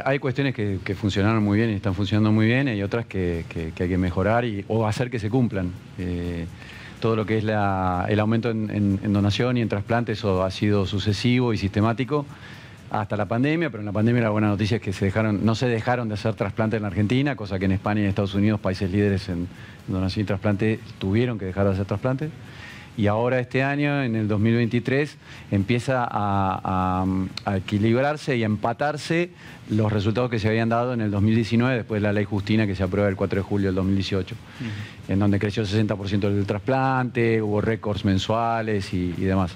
hay cuestiones que funcionaron muy bien y están funcionando muy bien, y hay otras que hay que mejorar o hacer que se cumplan. Todo lo que es el aumento en donación y en trasplante, eso ha sido sucesivo y sistemático hasta la pandemia, pero en la pandemia la buena noticia es que no se dejaron de hacer trasplantes en la Argentina, cosa que en España y en Estados Unidos, países líderes en donación y trasplante, tuvieron que dejar de hacer trasplantes. Y ahora este año, en el 2023, empieza a equilibrarse y a empatarse los resultados que se habían dado en el 2019, después de la ley Justina que se aprueba el 4 de julio del 2018, en donde creció el 60% del trasplante, hubo récords mensuales y demás.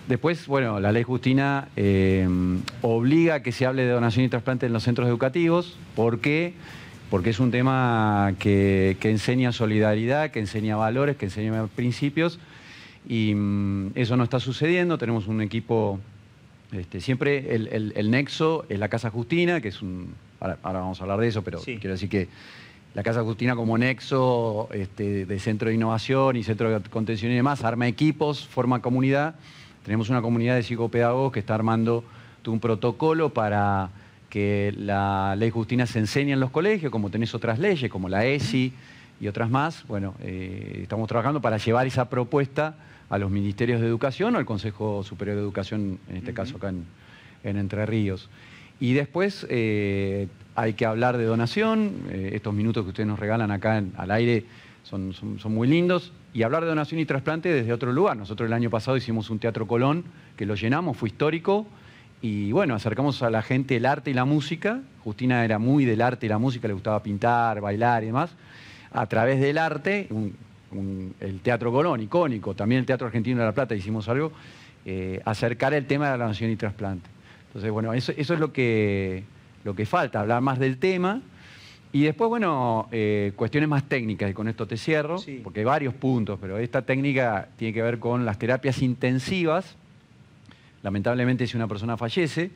Después, bueno, la ley Justina obliga a que se hable de donación y trasplante en los centros educativos. ¿Por qué? Porque es un tema que enseña solidaridad, que enseña valores, que enseña principios, y eso no está sucediendo. Tenemos un equipo, siempre el nexo es la Casa Justina, que es ahora vamos a hablar de eso, pero sí, quiero decir que la Casa Justina como nexo de centro de innovación y centro de contención y demás, arma equipos, forma comunidad. Tenemos una comunidad de psicopedagogos que está armando un protocolo para que la ley Justina se enseñe en los colegios, como tenés otras leyes, como la ESI y otras más. Bueno, estamos trabajando para llevar esa propuesta a los ministerios de educación o al Consejo Superior de Educación, en este caso acá en Entre Ríos. Y después hay que hablar de donación. Estos minutos que ustedes nos regalan acá al aire son muy lindos. Y hablar de donación y trasplante desde otro lugar. Nosotros el año pasado hicimos un Teatro Colón, que lo llenamos, fue histórico. Y bueno, acercamos a la gente el arte y la música. Justina era muy del arte y la música, le gustaba pintar, bailar y demás. A través del arte, el Teatro Colón, icónico, también el Teatro Argentino de La Plata hicimos algo, acercar el tema de la donación y trasplante. Entonces, bueno, eso es lo que falta, hablar más del tema. Y después, bueno, cuestiones más técnicas, y con esto te cierro, sí, porque hay varios puntos, pero esta técnica tiene que ver con las terapias intensivas. Lamentablemente, si una persona fallece,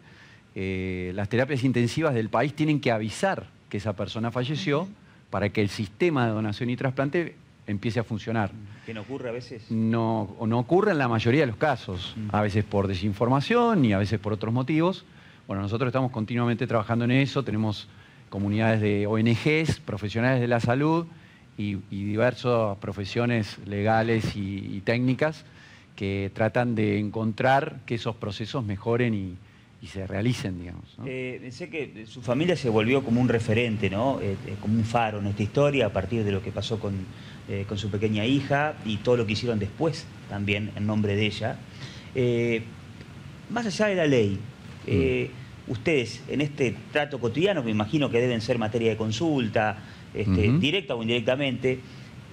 las terapias intensivas del país tienen que avisar que esa persona falleció para que el sistema de donación y trasplante empiece a funcionar. ¿Que no ocurre a veces? No ocurre en la mayoría de los casos, a veces por desinformación y a veces por otros motivos. Bueno, nosotros estamos continuamente trabajando en eso, tenemos comunidades de ONGs, profesionales de la salud y diversas profesiones legales y técnicas que tratan de encontrar que esos procesos mejoren y se realicen, digamos, ¿no? Sé que su familia se volvió como un referente, ¿no? Como un faro en esta historia a partir de lo que pasó con su pequeña hija y todo lo que hicieron después también en nombre de ella. Más allá de la ley, ustedes en este trato cotidiano, que me imagino que deben ser materia de consulta, directa o indirectamente,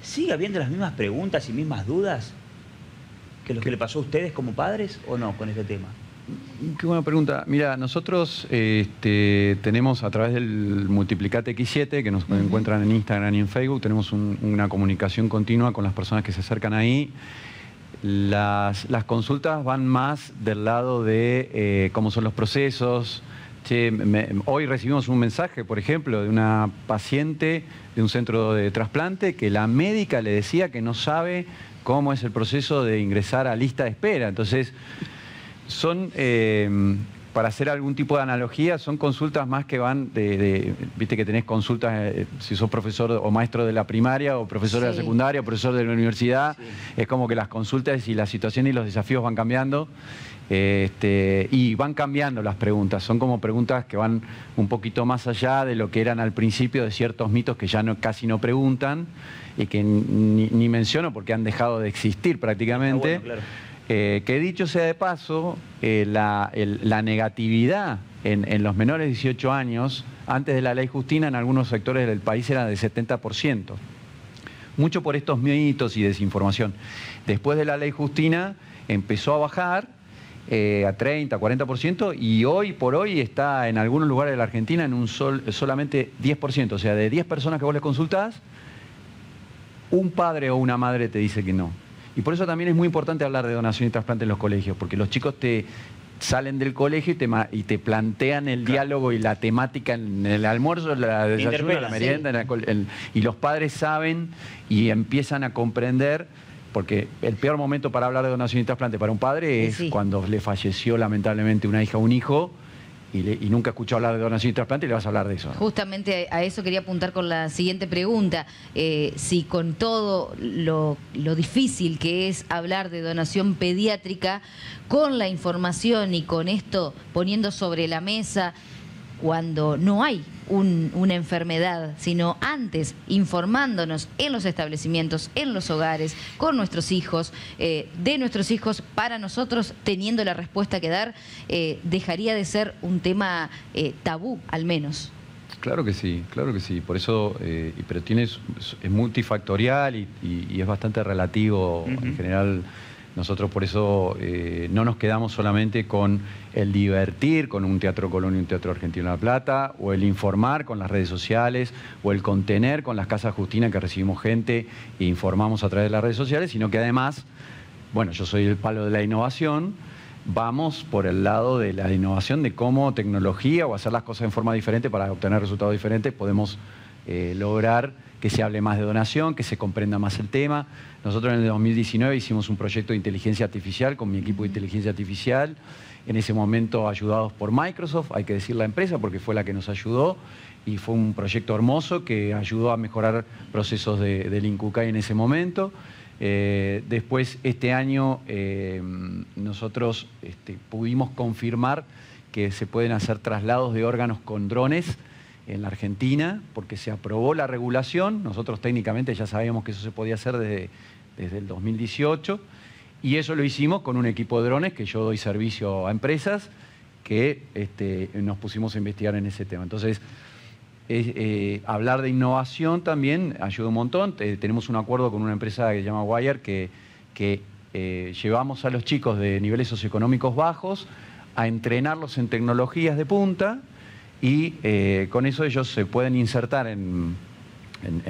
¿sigue habiendo las mismas preguntas y mismas dudas que lo que le pasó a ustedes como padres o no con este tema? Qué buena pregunta. Mira, nosotros tenemos a través del Multiplicate X7, que nos encuentran en Instagram y en Facebook, tenemos una comunicación continua con las personas que se acercan ahí. Las consultas van más del lado de cómo son los procesos. Hoy recibimos un mensaje, por ejemplo, de una paciente de un centro de trasplante que la médica le decía que no sabe cómo es el proceso de ingresar a lista de espera. Entonces, son, para hacer algún tipo de analogía, son consultas más que van viste que tenés consultas, si sos profesor o maestro de la primaria, o profesor de la secundaria, o profesor de la universidad, es como que las consultas y la situación y los desafíos van cambiando, y van cambiando las preguntas, son como preguntas que van un poquito más allá de lo que eran al principio, de ciertos mitos que ya casi no preguntan, y que ni menciono porque han dejado de existir prácticamente. Bueno, claro. Que dicho sea de paso, la negatividad en los menores de 18 años, antes de la ley Justina, en algunos sectores del país era de 70%. Mucho por estos mitos y desinformación. Después de la ley Justina empezó a bajar a 30, 40%, y hoy por hoy está en algunos lugares de la Argentina en solamente 10%. O sea, de 10 personas que vos les consultás, un padre o una madre te dice que no. Y por eso también es muy importante hablar de donación y trasplante en los colegios, porque los chicos salen del colegio y te plantean el diálogo y la temática en el almuerzo, el desayuno, la merienda, y los padres saben y empiezan a comprender, porque el peor momento para hablar de donación y trasplante para un padre es cuando le falleció lamentablemente una hija o un hijo, y nunca escuchó hablar de donación y trasplante y le vas a hablar de eso. Justamente a eso quería apuntar con la siguiente pregunta. Si con todo lo difícil que es hablar de donación pediátrica, con la información y con esto poniendo sobre la mesa, cuando no hay una enfermedad, sino antes informándonos en los establecimientos, en los hogares, con nuestros hijos, de nuestros hijos, para nosotros, teniendo la respuesta que dar, dejaría de ser un tema tabú, al menos. Claro que sí, claro que sí. Por eso, pero es multifactorial y es bastante relativo en general. Nosotros por eso no nos quedamos solamente con el divertir con un Teatro Colón y un Teatro Argentino de La Plata, o el informar con las redes sociales, o el contener con las Casas Justina, que recibimos gente e informamos a través de las redes sociales, sino que además, bueno, yo soy el palo de la innovación, vamos por el lado de la innovación de cómo tecnología o hacer las cosas en forma diferente para obtener resultados diferentes podemos lograr que se hable más de donación, que se comprenda más el tema. Nosotros en el 2019 hicimos un proyecto de inteligencia artificial con mi equipo de inteligencia artificial, en ese momento ayudados por Microsoft, hay que decir la empresa porque fue la que nos ayudó, y fue un proyecto hermoso que ayudó a mejorar procesos del INCUCAI en ese momento. Después, este año, nosotros pudimos confirmar que se pueden hacer traslados de órganos con drones en la Argentina, porque se aprobó la regulación. Nosotros técnicamente ya sabíamos que eso se podía hacer desde el 2018, y eso lo hicimos con un equipo de drones que yo doy servicio a empresas que nos pusimos a investigar en ese tema. Entonces, hablar de innovación también ayuda un montón. Tenemos un acuerdo con una empresa que se llama Wire que llevamos a los chicos de niveles socioeconómicos bajos a entrenarlos en tecnologías de punta, y con eso ellos se pueden insertar en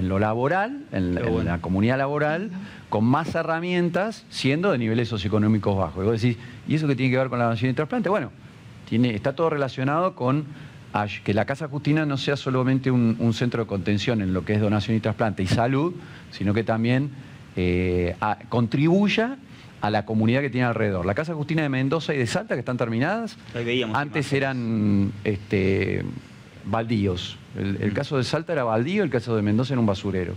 lo laboral, en la comunidad laboral, con más herramientas, siendo de niveles socioeconómicos bajos. Y vos decís, ¿y eso qué tiene que ver con la donación y trasplante? Bueno, está todo relacionado con que la Casa Justina no sea solamente un centro de contención en lo que es donación y trasplante y salud, sino que también contribuya a la comunidad que tiene alrededor. La Casa Justina de Mendoza y de Salta, que están terminadas, antes eran baldíos. El caso de Salta era baldío, el caso de Mendoza era un basurero.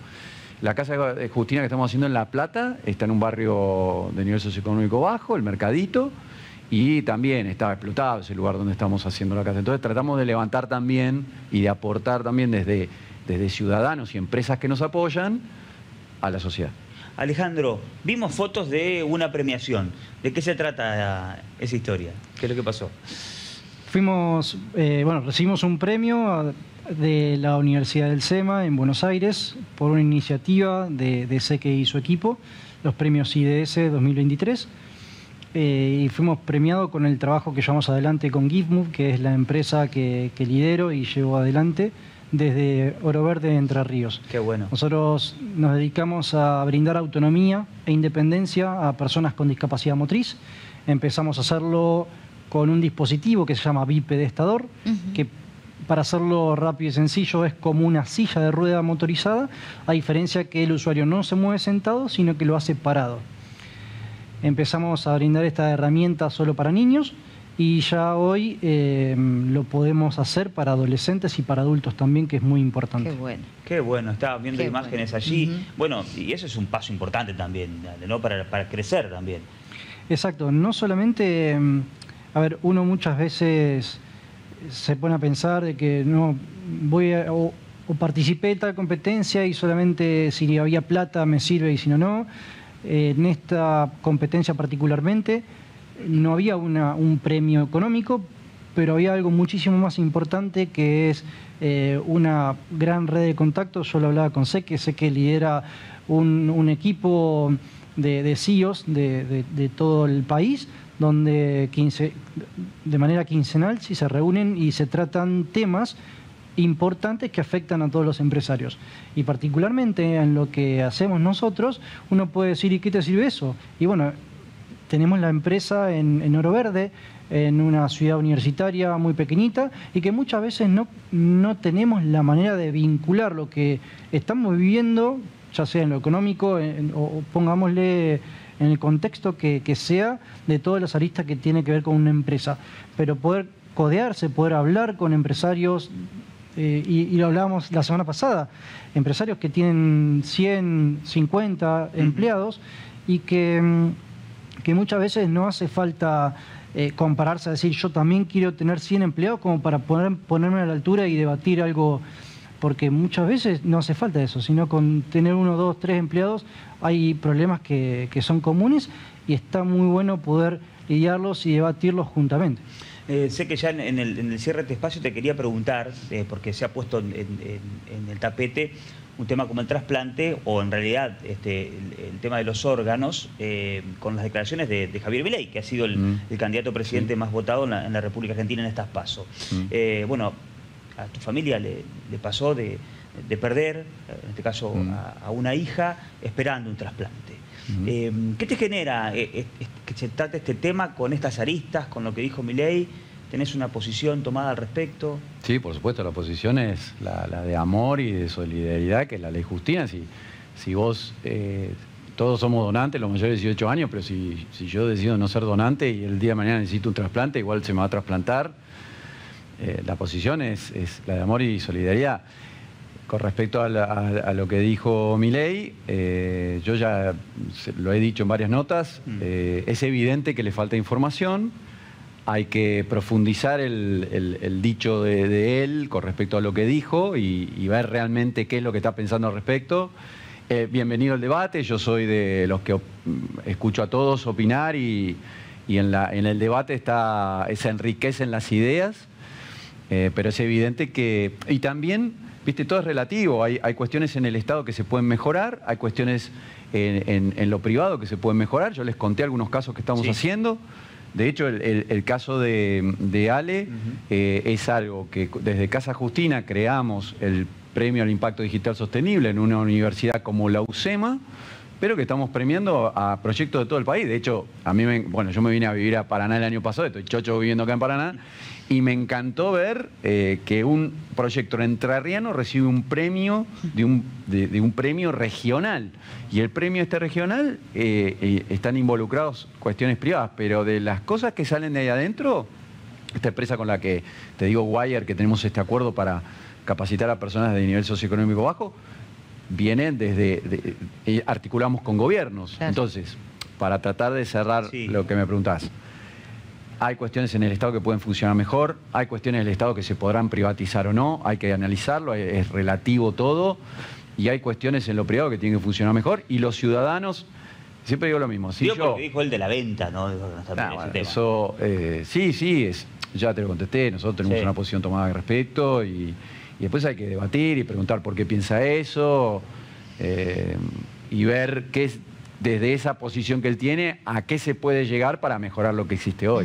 La Casa Justina que estamos haciendo en La Plata está en un barrio de nivel socioeconómico bajo, el Mercadito, y también estaba explotado ese lugar donde estamos haciendo la casa. Entonces tratamos de levantar también y de aportar también desde ciudadanos y empresas que nos apoyan a la sociedad. Alejandro, vimos fotos de una premiación. ¿De qué se trata esa historia? ¿Qué es lo que pasó? Recibimos un premio de la Universidad del SEMA en Buenos Aires por una iniciativa de Seque y su equipo, los premios IDS 2023. Y fuimos premiados con el trabajo que llevamos adelante con GiveMove, que es la empresa que lidero y llevo adelante desde Oro Verde, Entre Ríos. Qué bueno. Nosotros nos dedicamos a brindar autonomía e independencia a personas con discapacidad motriz. Empezamos a hacerlo con un dispositivo que se llama bipedestador, que para hacerlo rápido y sencillo es como una silla de rueda motorizada, a diferencia que el usuario no se mueve sentado, sino que lo hace parado. Empezamos a brindar esta herramienta solo para niños, y ya hoy lo podemos hacer para adolescentes y para adultos también, que es muy importante. Qué bueno. Qué bueno, estaba viendo imágenes allí. Bueno, y eso es un paso importante también, ¿no? Para crecer también. Exacto, no solamente, uno muchas veces se pone a pensar de que no voy a, o participé de tal competencia y solamente si había plata me sirve y si no, no. En esta competencia particularmente no había un premio económico, pero había algo muchísimo más importante, que es una gran red de contactos. Yo lo hablaba con Seque lidera un equipo de CEOs de todo el país, donde de manera quincenal se reúnen y se tratan temas importantes que afectan a todos los empresarios. Y particularmente en lo que hacemos nosotros, uno puede decir, ¿y qué te sirve eso? Y bueno, tenemos la empresa en Oro Verde, en una ciudad universitaria muy pequeñita, y que muchas veces no tenemos la manera de vincular lo que estamos viviendo, ya sea en lo económico, o pongámosle en el contexto que sea de todas las aristas que tiene que ver con una empresa. Pero poder codearse, poder hablar con empresarios, y lo hablábamos la semana pasada, empresarios que tienen 100, 50 empleados y que muchas veces no hace falta compararse a decir yo también quiero tener 100 empleados como para ponerme a la altura y debatir algo, porque muchas veces no hace falta eso, sino con tener 1, 2, 3 empleados hay problemas que son comunes y está muy bueno poder lidiarlos y debatirlos juntamente. Sé que ya en el cierre de este espacio te quería preguntar, porque se ha puesto en el tapete un tema como el trasplante, o en realidad el tema de los órganos, con las declaraciones de Javier Milei, que ha sido el candidato presidente más votado en la República Argentina en estas PASO. Bueno, a tu familia le pasó de perder, en este caso a una hija, esperando un trasplante. ¿Qué te genera que se trate este tema con estas aristas, con lo que dijo Milei? ¿Tenés una posición tomada al respecto? Sí, por supuesto, la posición es la de amor y de solidaridad, que es la ley Justina. Si vos, todos somos donantes, los mayores de 18 años, pero si yo decido no ser donante y el día de mañana necesito un trasplante, igual se me va a trasplantar. La posición es la de amor y solidaridad. Con respecto a lo que dijo Milei, yo ya lo he dicho en varias notas, es evidente que le falta información, hay que profundizar el dicho de él con respecto a lo que dijo y ver realmente qué es lo que está pensando al respecto. Bienvenido al debate, yo soy de los que escucho a todos opinar y en el debate se enriquecen las ideas, pero es evidente que... Y también... Viste, todo es relativo, hay cuestiones en el Estado que se pueden mejorar, hay cuestiones en lo privado que se pueden mejorar. Yo les conté algunos casos que estamos haciendo. De hecho, el caso de Ale es algo que desde Casa Justina creamos el Premio al Impacto Digital Sostenible en una universidad como la UCEMA, pero que estamos premiando a proyectos de todo el país. De hecho, yo me vine a vivir a Paraná el año pasado, estoy chocho viviendo acá en Paraná, y me encantó ver que un proyecto entrerriano recibe un premio de un premio regional. Y el premio regional están involucrados cuestiones privadas, pero de las cosas que salen de ahí adentro, esta empresa con la que te digo, Wire, que tenemos este acuerdo para capacitar a personas de nivel socioeconómico bajo, vienen articulamos con gobiernos. Claro. Entonces, para tratar de cerrar lo que me preguntás, hay cuestiones en el Estado que pueden funcionar mejor, hay cuestiones en el Estado que se podrán privatizar o no, hay que analizarlo, es relativo todo, y hay cuestiones en lo privado que tienen que funcionar mejor, y los ciudadanos, siempre digo lo mismo. Si porque dijo el de la venta, ¿no? Eso, ya te lo contesté, nosotros tenemos una posición tomada al respecto, y después hay que debatir y preguntar por qué piensa eso, y ver qué es, desde esa posición que él tiene, a qué se puede llegar para mejorar lo que existe hoy.